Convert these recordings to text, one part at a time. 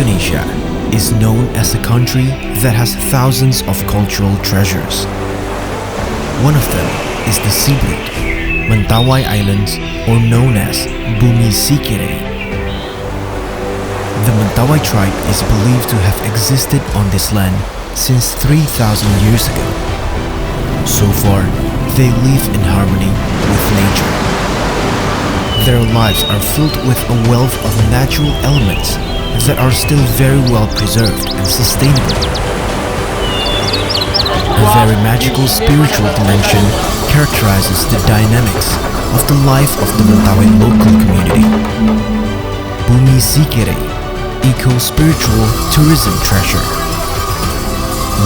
Indonesia is known as a country that has thousands of cultural treasures. One of them is the Siberut, Mentawai Islands, or known as Bumi Sikerei. The Mentawai tribe is believed to have existed on this land since 3,000 years ago. So far, they live in harmony with nature. Their lives are filled with a wealth of natural elements that are still very well preserved and sustainable. A very magical spiritual dimension characterizes the dynamics of the life of the Mentawai local community. Bumi Sikerei, eco-spiritual tourism treasure.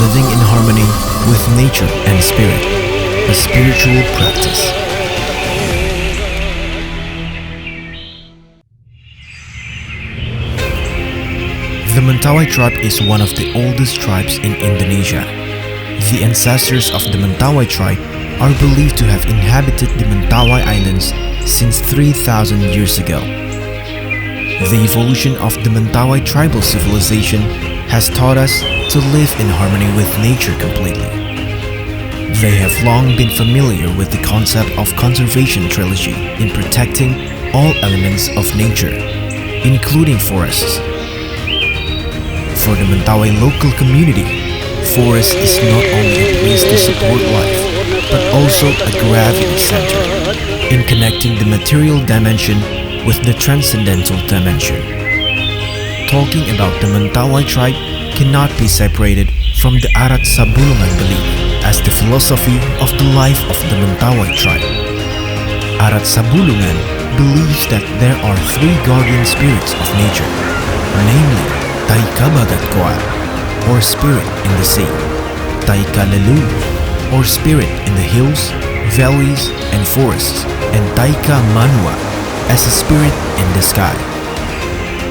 Living in harmony with nature and spirit, a spiritual practice. The Mentawai tribe is one of the oldest tribes in Indonesia. The ancestors of the Mentawai tribe are believed to have inhabited the Mentawai Islands since 3,000 years ago. The evolution of the Mentawai tribal civilization has taught us to live in harmony with nature completely. They have long been familiar with the concept of conservation trilogy in protecting all elements of nature, including forests. For the Mentawai local community, forest is not only a place to support life, but also a gravity center in connecting the material dimension with the transcendental dimension. Talking about the Mentawai tribe cannot be separated from the Adat Sabulungan belief as the philosophy of the life of the Mentawai tribe. Adat Sabulungan believes that there are three guardian spirits of nature, namely Taika Bagat Koa, or spirit in the sea, Taika Lelu, or spirit in the hills, valleys, and forests, and Taika Manua, as a spirit in the sky.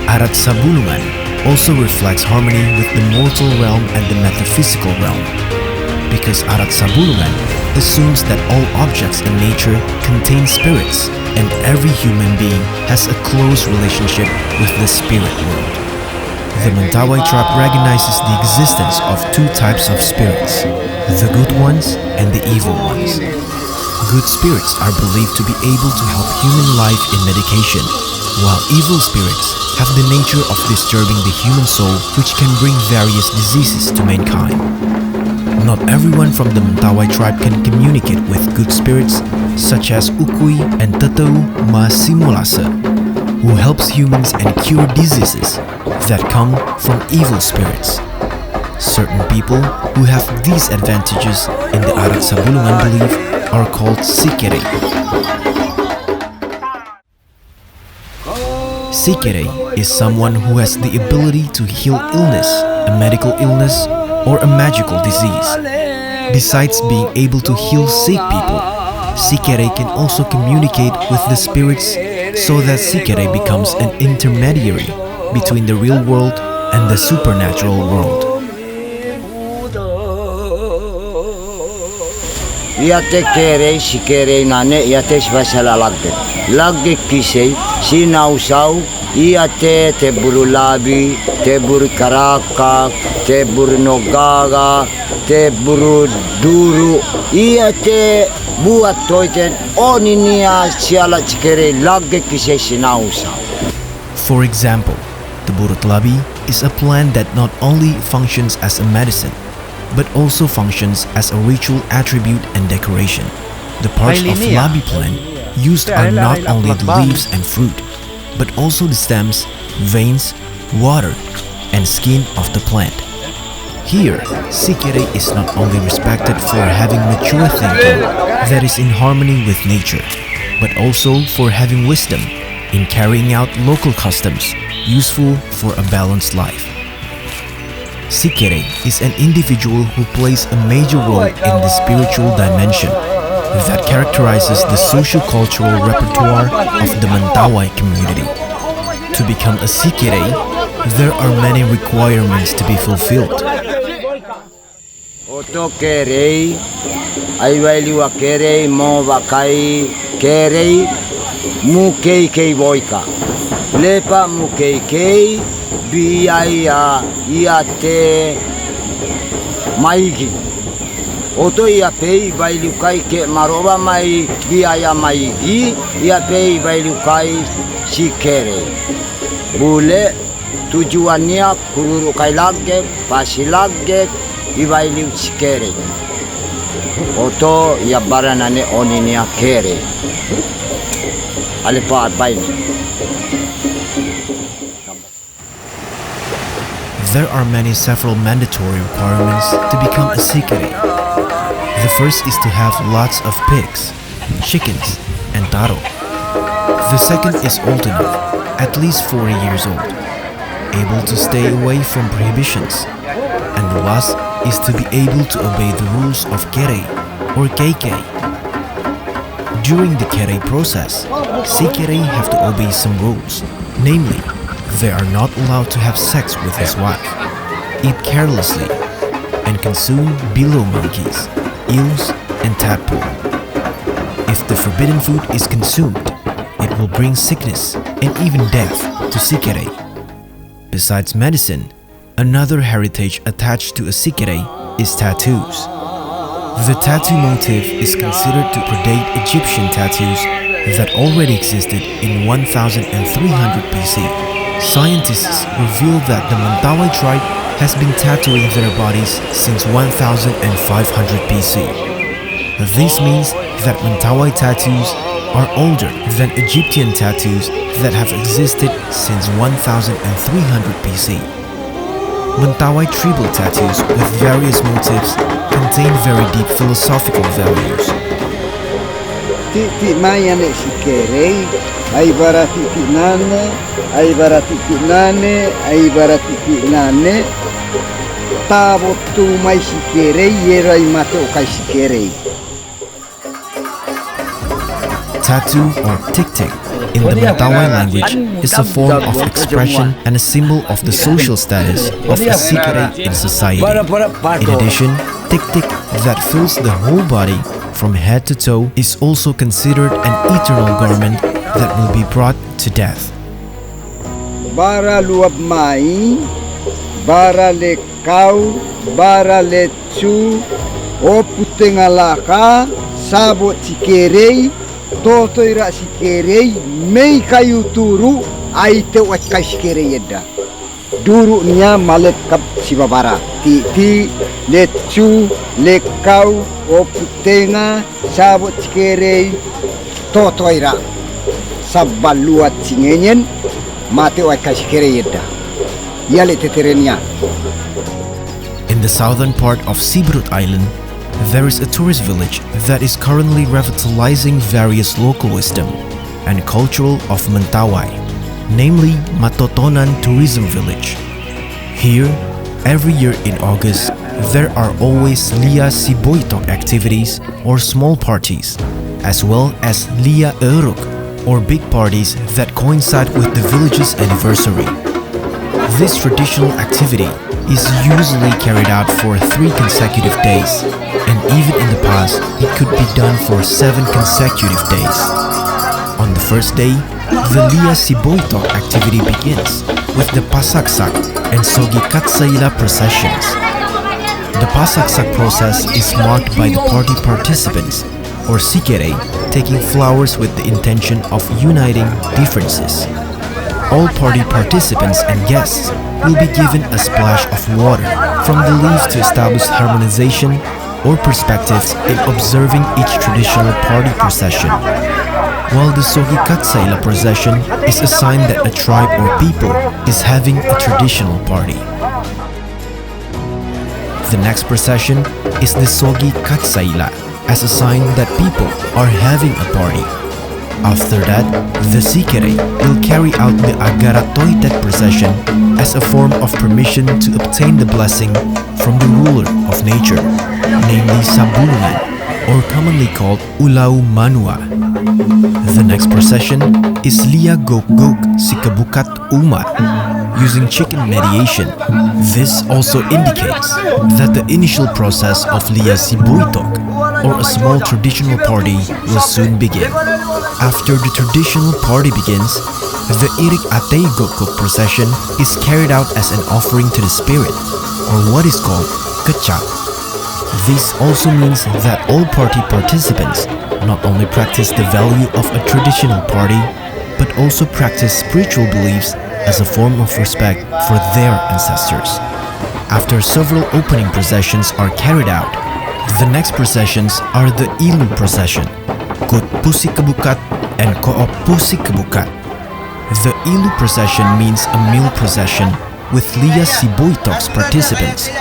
Adat Sabulungan also reflects harmony with the mortal realm and the metaphysical realm, because Adat Sabulungan assumes that all objects in nature contain spirits, and every human being has a close relationship with the spirit world. The Mentawai tribe recognizes the existence of two types of spirits, the good ones and the evil ones. Good spirits are believed to be able to help human life in medication, while evil spirits have the nature of disturbing the human soul, which can bring various diseases to mankind. Not everyone from the Mentawai tribe can communicate with good spirits, such as Ukui and Teteu Ma Simulase, who helps humans and cure diseases that come from evil spirits. Certain people who have these advantages in the Adat Sabulungan belief are called Sikerei. Sikerei is someone who has the ability to heal illness, a medical illness, or a magical disease. Besides being able to heal sick people, Sikerei can also communicate with the spirits so that Sikerei becomes an intermediary between the real world and the supernatural world. Iate kerei sikerei nane iate svasala lagge kisei sinausau iate te buru labi te buru karaka te buru nogaga te buru duru iate buat toiten oninia siala sikerei lagge kisei sinausau. For example, the burut labi is a plant that not only functions as a medicine, but also functions as a ritual attribute and decoration. The parts of labi plant used are not only the leaves and fruit, but also the stems, veins, water, and skin of the plant. Here, Sikerei is not only respected for having mature thinking that is in harmony with nature, but also for having wisdom in carrying out local customs useful for a balanced life. Sikerei is an individual who plays a major role in the spiritual dimension that characterizes the socio-cultural repertoire of the Mentawai community. To become a Sikerei, there are many requirements to be fulfilled. Oto kerei, aiwaliwa kerei, mo wakai kerei, mu kei boika. lepa mukei biaya iate maigi. Oto ia pei bailukai ke maroba mai biaya maigi ia pei bailukai Sikerei. Bule tujuannya kururukai lage, pasi lage, ibailu Sikerei. Oto ia baranane oninia kere. Alepa baini. There are several mandatory requirements to become a Sikerei. The first is to have lots of pigs, chickens, and taro. The second is old enough, at least 40 years old, able to stay away from prohibitions. And the last is to be able to obey the rules of Kerei or Keikei. During the Kerei process, Sikerei have to obey some rules, namely, they are not allowed to have sex with his wife, eat carelessly, and consume below monkeys, eels, and tadpole. If the forbidden food is consumed, it will bring sickness and even death to Sikerei. Besides medicine, another heritage attached to a Sikerei is tattoos. The tattoo motif is considered to predate Egyptian tattoos that already existed in 1300 BC. Scientists reveal that the Mentawai tribe has been tattooing their bodies since 1500 BC. This means that Mentawai tattoos are older than Egyptian tattoos that have existed since 1300 BC. Mentawai tribal tattoos with various motifs contain very deep philosophical values. Titik maya nek Sikerei, ai bara titik nane, ai bara titik nane, ai bara titik nane. Tabo tu mai Sikerei, yerai mate okai Sikerei. Tattoo or tik-tik in the Mentawai language is a form of expression and a symbol of the social status of a Sikerei in society. In addition, tik-tik that fills the whole body from head to toe is also considered an eternal garment that will be brought to death. Bara luab mai, bara lekau, bara lecu, o putengalaka, sabot Sikerei, toto ira Sikerei, mei kayu turu, aite wat kai Sikerei yeda. Duru nya malek kap sibabara, ti lecu, lekau, o putenga, sabot Sikerei, toto ira. Sabaluat singenyen, mate wat kai Sikerei yeda. Yale teterenia. In the southern part of Siberut Island, there is a tourist village that is currently revitalizing various local wisdom and cultural of Mentawai, namely Matotonan Tourism Village. Here, every year in August, there are always Lia Siboitok activities or small parties, as well as Lia Eruk or big parties that coincide with the village's anniversary. This traditional activity is usually carried out for 3 consecutive days, and even in the past, it could be done for 7 consecutive days. On the first day, the Lia Siboitok activity begins with the Pasaksak and Sogi Katsaila processions. The Pasaksak process is marked by the party participants, or Sikerei, taking flowers with the intention of uniting differences. All party participants and guests will be given a splash of water from the leaves to establish harmonization or perspectives in observing each traditional party procession. While the Sogi Katsaila procession is a sign that a tribe or people is having a traditional party. The next procession is the Sogi Katsaila as a sign that people are having a party. After that, the Sikerei will carry out the Agaratoitet procession as a form of permission to obtain the blessing from the ruler of nature, namely Sabulungan, or commonly called Ulau Manua. The next procession is Lia Gok Gok Sikabukat Uma, using chicken mediation. This also indicates that the initial process of Lia Sibuitok, or a small traditional party, will soon begin. After the traditional party begins, The Irik Atei Gokok procession is carried out as an offering to the spirit, or what is called kecak. This also means that all party participants not only practice the value of a traditional party, but also practice spiritual beliefs as a form of respect for their ancestors. After several opening processions are carried out, the next processions are the Ilu procession, Kut Pusi Kebukat and Koop Pusi Kebukat. The Ilu procession means a meal procession with Lia Siboitok's participants,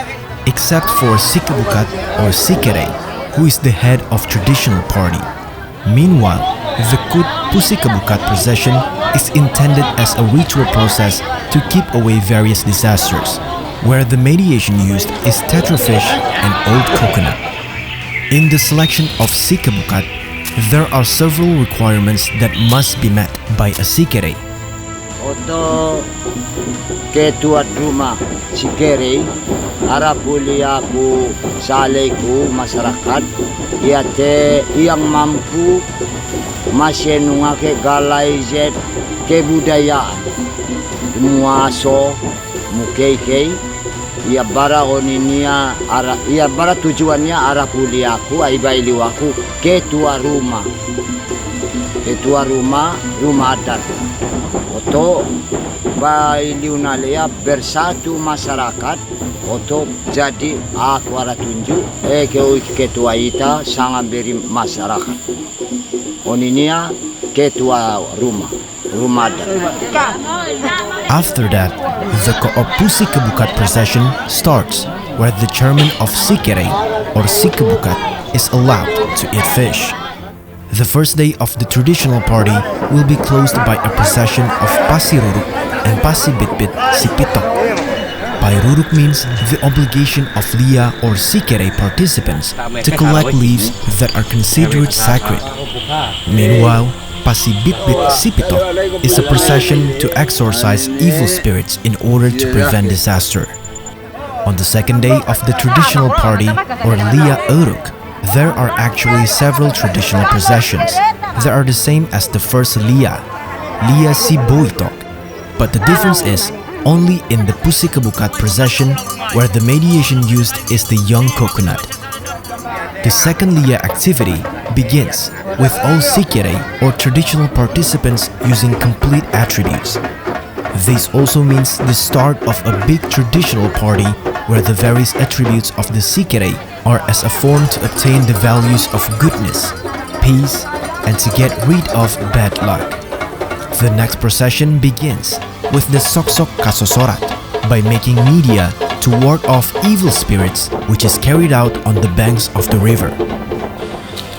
except for Sikebukat or Sikerei, who is the head of traditional party. Meanwhile, the Kut Pusi Kebukat procession is intended as a ritual process to keep away various disasters, where the mediation used is tetrafish and old coconut. In the selection of Sikebukat, there are several requirements that must be met by a Sikerei. Oto ketua rumah Sikerei arapuliaku saleku masyarakat iate yang mampu masih nungake galai zet kebudayaan muaso mukei ia bara oninia ia bara tujuannya arapuliaku aibailiwaku ketua rumah rumah adat. Oto bailiunalea bersatu masyarakat oto jadi aku ara tunjuk ketua ita sangat beri masyarakat oninia ketua rumah adat. After that, the Koopusi Kebukat procession starts, where the chairman of Sikerei or Sikebukat is allowed to eat fish. The first day of the traditional party will be closed by a procession of Pasiruruk and Pasibitbit Sipitok. Pairuruk means the obligation of Lia or Sikerei participants to collect leaves that are considered sacred. Meanwhile, Pasibitbit Sipitok is a procession to exorcise evil spirits in order to prevent disaster. On the second day of the traditional party, or Lia Uruk, there are actually several traditional processions that are the same as the first Lia Siboitok, but the difference is only in the Pusi Kebukat procession, where the mediation used is the young coconut. The second Lia activity begins with all Sikerei or traditional participants using complete attributes. This also means the start of a big traditional party where the various attributes of the Sikerei are as a form to obtain the values of goodness, peace, and to get rid of bad luck. The next procession begins with the Soksok Kasosorat by making media to ward off evil spirits, which is carried out on the banks of the river.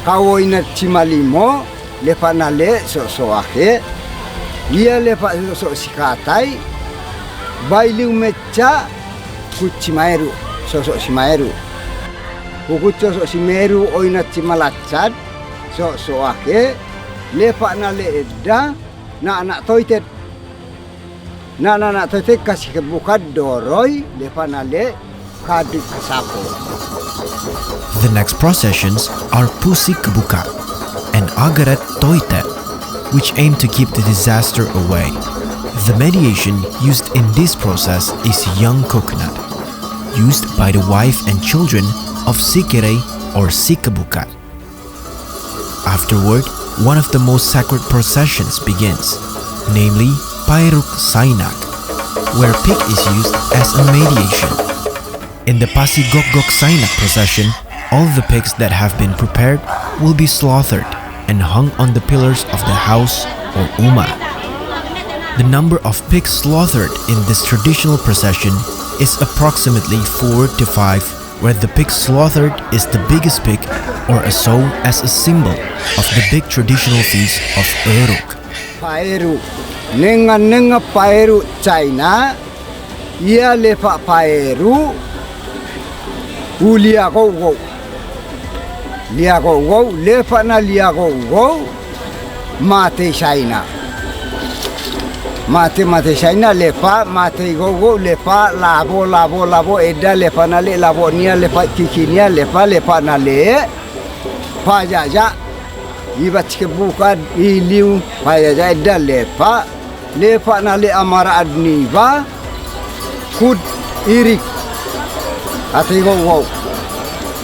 Kawoina cimalimo lepa nale soake ia lepa so sikatai bailu mecha kucimairu sosok simairu kukuco so simeru oina cimalacad soake lepa nale edda na anak toitet na anak toitet kasih kebuka doroi lepa nale kadi kasako. The next processions are Pusi Kebukat and Agaret Toitet, which aim to keep the disaster away. The mediation used in this process is young coconut, used by the wife and children of Sikerei or Sikebukat. Afterward, one of the most sacred processions begins, namely Pairuk Sainak, where pig is used as a mediation. In the Pasi Gok Sainak procession, all the pigs that have been prepared will be slaughtered and hung on the pillars of the house or Uma. The number of pigs slaughtered in this traditional procession is approximately 4 to 5, where the pig slaughtered is the biggest pig or a sow as a symbol of the big traditional feast of Uruk. Paeru, nenga paeru China, ia lepa paeru, ulia go. Liago go, lepa na liago go, mate China. Mate China lepa, mate go lepa, labo, eda lepa na le, labo nia lepa, kikinia lepa na le, pajaja, iba cikebuka, iliu, pajaja eda lepa, lepa na le amara adniva kud irik ate wow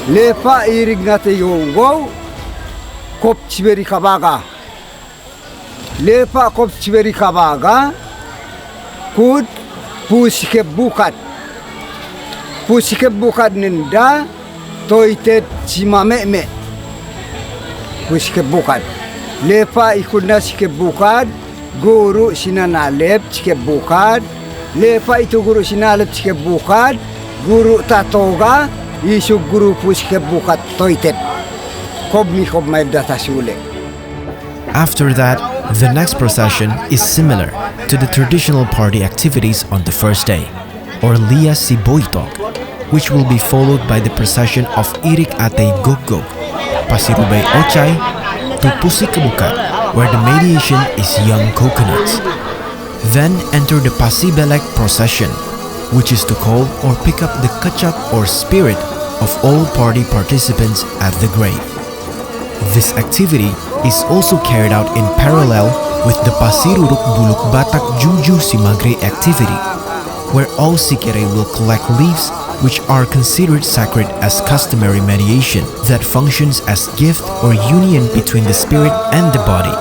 lepa irik ngate wow kop chiberi kabaga lepa kop chiberi kabaga kud pusike bukat ninda toitet chimameme pusike bukat lepa ikunda sike bukat guru sinanalep sike bukat lepa itu guru sinalep sike bukat guru tatoga isu guru pusike bukat toitet kob may data sule. After that, the next procession is similar to the traditional party activities on the first day, or Lia Siboitok, which will be followed by the procession of Irik Atay Gogog, Pasirubay Ochai, to Pusikebukat, where the mediation is young coconuts. Then enter the Pasibelek procession, which is to call or pick up the kachat or spirit of all party participants at the grave. This activity is also carried out in parallel with the Pasiruruk Buluk Batak Juju Simagre activity, where all Sikerei will collect leaves which are considered sacred as customary mediation that functions as gift or union between the spirit and the body.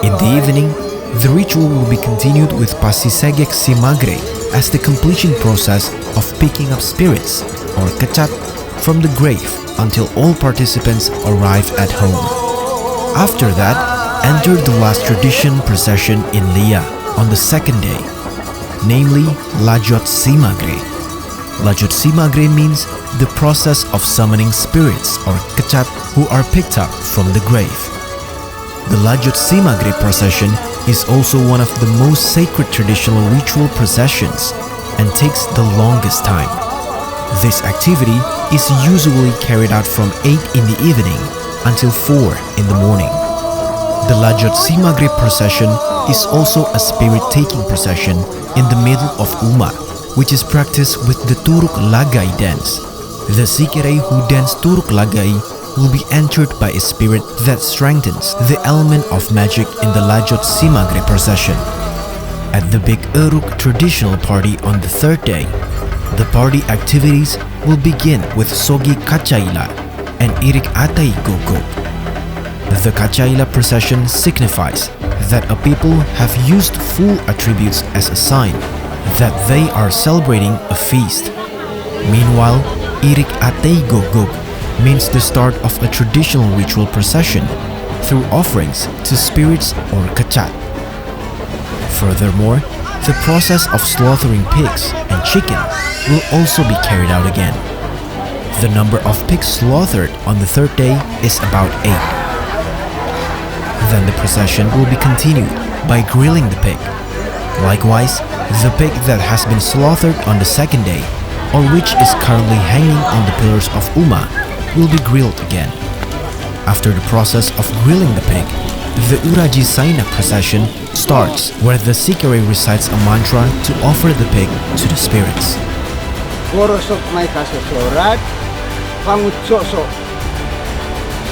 In the evening, the ritual will be continued with Pasisegek Simagre as the completion process of picking up spirits or kachat from the grave until all participants arrive at home. After that, enter the last tradition procession in Lia on the second day, namely Lajot Simagre. Lajot Simagre means the process of summoning spirits or kachat who are picked up from the grave. The Lajot Simagre procession is also one of the most sacred traditional ritual processions and takes the longest time. This activity is usually carried out from 8 in the evening until 4 in the morning. The Lajot Simagre procession is also a spirit-taking procession in the middle of Uma, which is practiced with the Turuk Lagai dance. The Sikerei who dance Turuk Lagai will be entered by a spirit that strengthens the element of magic in the Lajot Simagre procession. At the Big Eruk traditional party on the third day, the party activities will begin with Sogi Kachaila and Irik Atai Gogog. The Kachaila procession signifies that a people have used full attributes as a sign that they are celebrating a feast. Meanwhile, Irik Atei Gogog means the start of a traditional ritual procession through offerings to spirits or kachat. Furthermore, the process of slaughtering pigs and chicken will also be carried out again. The number of pigs slaughtered on the third day is about 8. Then the procession will be continued by grilling the pig. Likewise, the pig that has been slaughtered on the second day, or which is currently hanging on the pillars of Uma, will be grilled again. After the process of grilling the pig, the Uraji Saina procession starts, where the Sikerei recites a mantra to offer the pig to the spirits. Borosok may kasosorat, pangutsoso,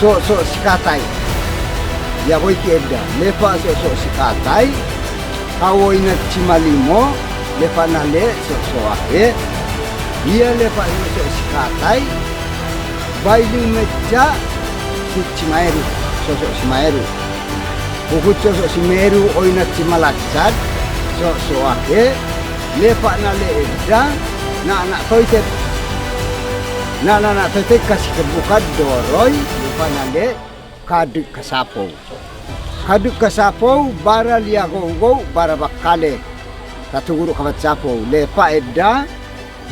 so sikatay. Yakoy kieda, lepa so sikatay, kawoy na chimalimo, lepa na le so ahe, iya lepa so sikatay, bailing medja, si chimaeru, so simaeru. Bukod so simeru oy na chimalatsad, so ahe, lepa na le edda, na toitet. Na toitet kasi kebukad doroy, lepa na le, kaduk kasapo. Kaduk kasapo, bara liagogo, bara bakale. Tatuguro kamatsapo, lepa edda,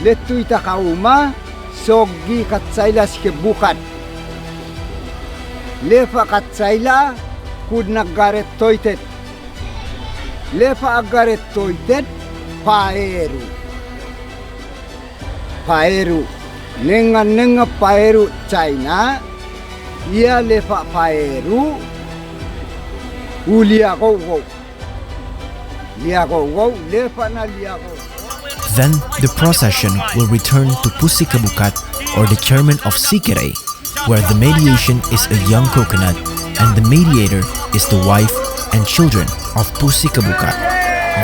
letu ita kauma, sogi katsaila si kebukad. Lepa katsaila, kud nagaret toitet. Lepa agaret toitet, paeru. Paeru. Nenga paeru China, ia lepa paeru, uliago. Liago, lepa na liago. Then the procession will return to Pusikebukat, or the chairman of Sikerei, where the mediation is a young coconut and the mediator is the wife and children of Pusikabukat.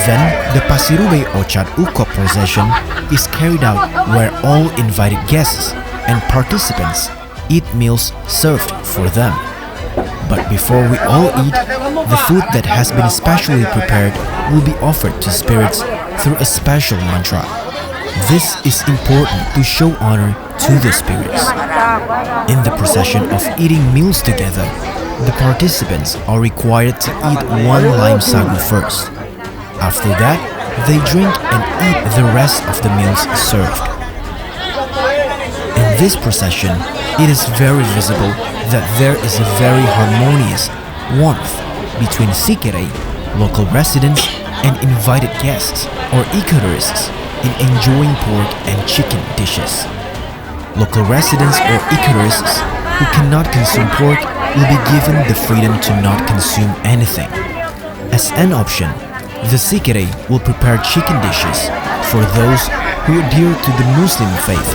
Then, the Pasirube Ochat Ukop procession is carried out where all invited guests and participants eat meals served for them. But before we all eat, the food that has been specially prepared will be offered to spirits through a special mantra. This is important to show honor to the spirits. In the procession of eating meals together, the participants are required to eat one lime sagu first. After that, they drink and eat the rest of the meals served. In this procession, it is very visible that there is a very harmonious warmth between Sikerei, local residents, and invited guests or ecotourists in enjoying pork and chicken dishes. Local residents or ecotourists who cannot consume pork will be given the freedom to not consume anything. As an option, the Sikerei will prepare chicken dishes for those who adhere to the Muslim faith.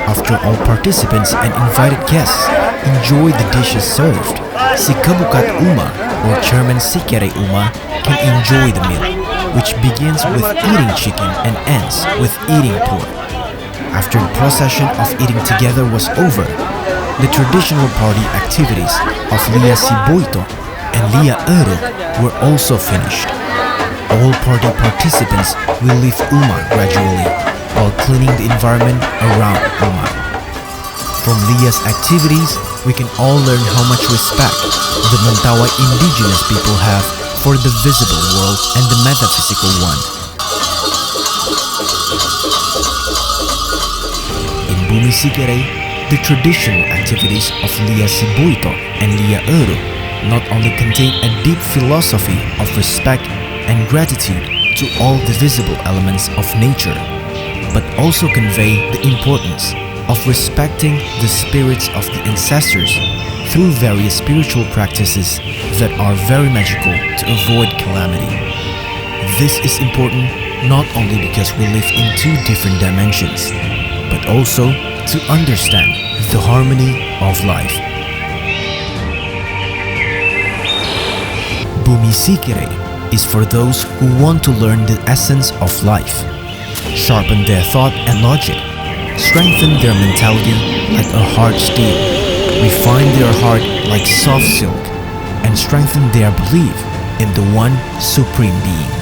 After all participants and invited guests enjoy the dishes served, si Kabukat Uma or Chairman Sikerei Uma can enjoy the meal, which begins with eating chicken and ends with eating pork. After the procession of eating together was over, the traditional party activities of Lia Siboito and Lia Eru were also finished. All party participants will leave Uma gradually while cleaning the environment around Uma. From Lia's activities, we can all learn how much respect the Mentawai indigenous people have for the visible world and the metaphysical one. In Bumi Sikerei, the traditional activities of Lia Siboito and Lia Eru not only contain a deep philosophy of respect and gratitude to all the visible elements of nature, but also convey the importance of respecting the spirits of the ancestors through various spiritual practices that are very magical to avoid calamity. This is important not only because we live in two different dimensions, but also to understand the harmony of life. Bumi Sikerei is for those who want to learn the essence of life, sharpen their thought and logic, strengthen their mentality like a hard steel, refine their heart like soft silk, and strengthen their belief in the one Supreme Being.